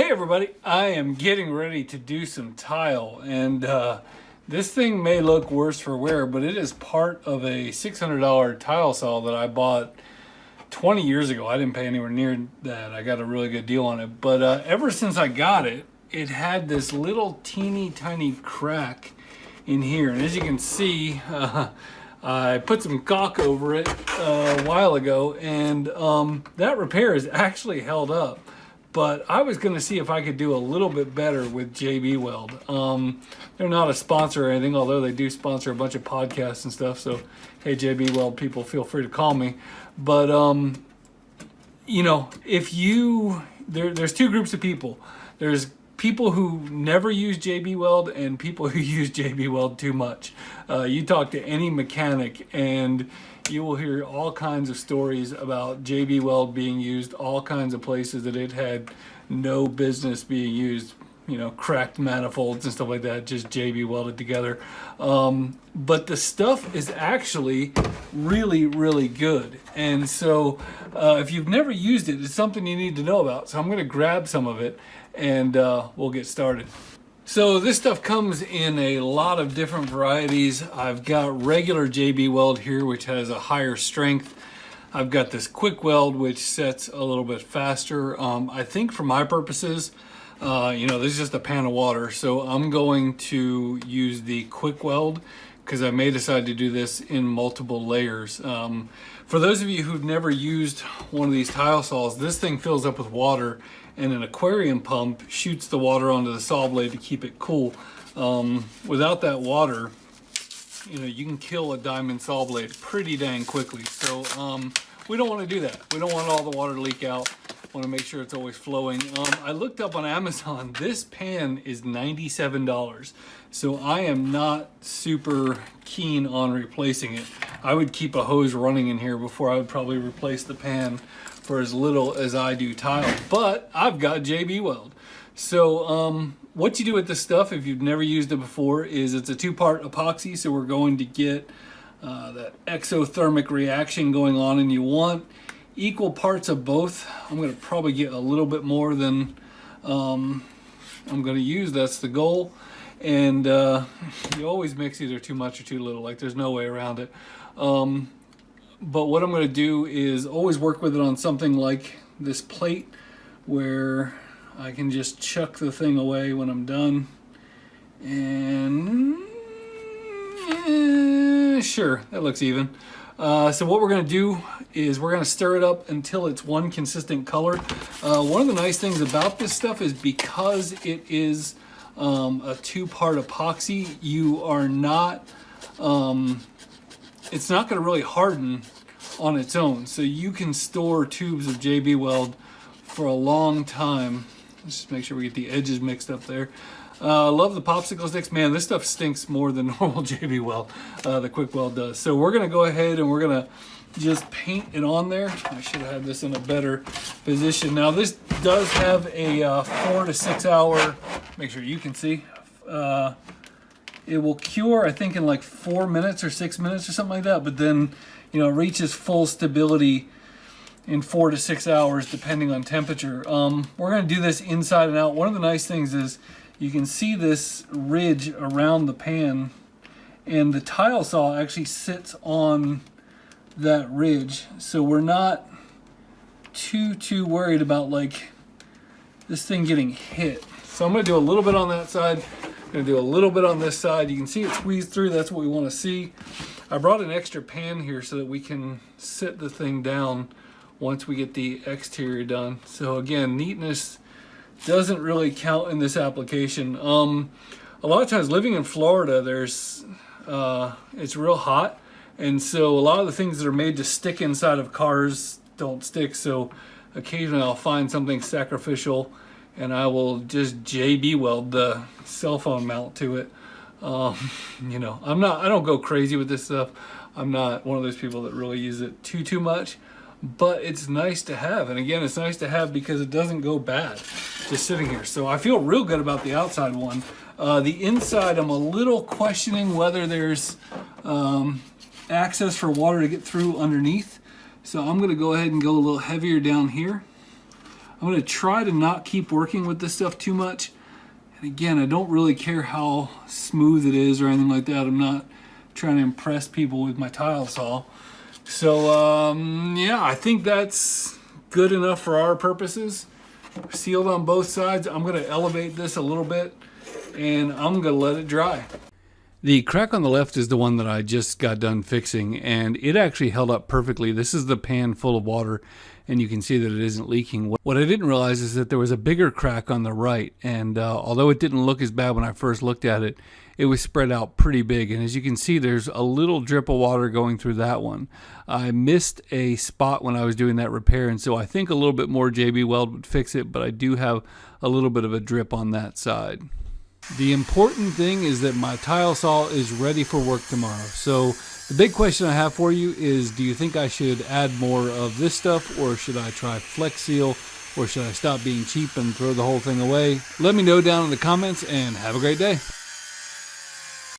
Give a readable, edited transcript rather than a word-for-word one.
Hey everybody, I am getting ready to do some tile, and this thing may look worse for wear, but it is part of a $600 tile saw that I bought 20 years ago. I didn't pay anywhere near that. I got a really good deal on it, but ever since I got it, it had this little teeny tiny crack in here, and as you can see, I put some caulk over it a while ago, and that repair is actually held up. But I was going to see if I could do a little bit better with JB Weld. They're not a sponsor or anything, although they do sponsor a bunch of podcasts and stuff. So, hey, JB Weld people, feel free to call me. But, you know, if you, there's two groups of people. There's people who never use JB Weld and people who use JB Weld too much. You talk to any mechanic and you will hear all kinds of stories about JB Weld being used all kinds of places that it had no business being used. You know, cracked manifolds and stuff like that, just JB welded together. But the stuff is actually really, really good. And so if you've never used it, it's something you need to know about. So I'm going to grab some of it and we'll get started. So this stuff comes in a lot of different varieties. I've got regular JB Weld here, which has a higher strength. I've got this quick weld, which sets a little bit faster. I think for my purposes, you know, this is just a pan of water. So I'm going to use the quick weld because I may decide to do this in multiple layers. For those of you who've never used one of these tile saws, this thing fills up with water and an aquarium pump shoots the water onto the saw blade to keep it cool. Without that water, you know, you can kill a diamond saw blade pretty dang quickly. So we don't want to do that. We don't want all the water to leak out. Want to make sure it's always flowing. I looked up on Amazon. This pan is $97. So I am not super keen on replacing it. I would keep a hose running in here before I would probably replace the pan for as little as I do tile. But I've got JB Weld. So what you do with this stuff, if you've never used it before, is it's a two-part epoxy. So we're going to get that exothermic reaction going on, and you want equal parts of both. I'm going to probably get a little bit more than I'm going to use. That's the goal. And you always mix either too much or too little. Like, there's no way around it. But what I'm going to do is always work with it on something like this plate where I can just chuck the thing away when I'm done. And sure, that looks even. So what we're going to do is we're going to stir it up until it's one consistent color. One of the nice things about this stuff is because it is a two-part epoxy, you are not, it's not going to really harden on its own. So you can store tubes of JB Weld for a long time. Let's just make sure we get the edges mixed up there. Love the popsicle sticks. Man, this stuff stinks more than normal JB Weld, the quick weld does. So we're going to go ahead and we're going to just paint it on there. I should have had this in a better position. Now this does have a 4 to 6 hour, make sure you can see, it will cure, I think, in like 4 minutes or 6 minutes or something like that. But then, you know, it reaches full stability in 4 to 6 hours, depending on temperature. We're going to do this inside and out. One of the nice things is you can see this ridge around the pan, and the tile saw actually sits on that ridge. So we're not too worried about like this thing getting hit. So I'm going to do a little bit on that side. I'm going to do a little bit on this side. You can see it squeeze through. That's what we want to see. I brought an extra pan here so that we can sit the thing down once we get the exterior done. So again, neatness doesn't really count in this application. A lot of times living in Florida, there's it's real hot, and so a lot of the things that are made to stick inside of cars don't stick. So occasionally I'll find something sacrificial and I will just JB Weld the cell phone mount to it. You know, I don't go crazy with this stuff. I'm not one of those people that really use it too much, but it's nice to have. And again, it's nice to have because it doesn't go bad just sitting here. So I feel real good about the outside one. The inside, I'm a little questioning whether there's access for water to get through underneath. So I'm going to go ahead and go a little heavier down here. I'm going to try to not keep working with this stuff too much. And again, I don't really care how smooth it is or anything like that. I'm not trying to impress people with my tile saw. So yeah, I think that's good enough for our purposes. Sealed on both sides. I'm going to elevate this a little bit and I'm going to let it dry. The crack on the left is the one that I just got done fixing, and it actually held up perfectly. This is the pan full of water, and you can see that it isn't leaking. What I didn't realize is that there was a bigger crack on the right, and although it didn't look as bad when I first looked at it, it was spread out pretty big. And as you can see, there's a little drip of water going through that one. I missed a spot when I was doing that repair, and so I think a little bit more JB Weld would fix it, but I do have a little bit of a drip on that side. The important thing is that my tile saw is ready for work tomorrow. So the big question I have for you is, do you think I should add more of this stuff, or should I try Flex Seal, or should I stop being cheap and throw the whole thing away? Let me know down in the comments, and have a great day.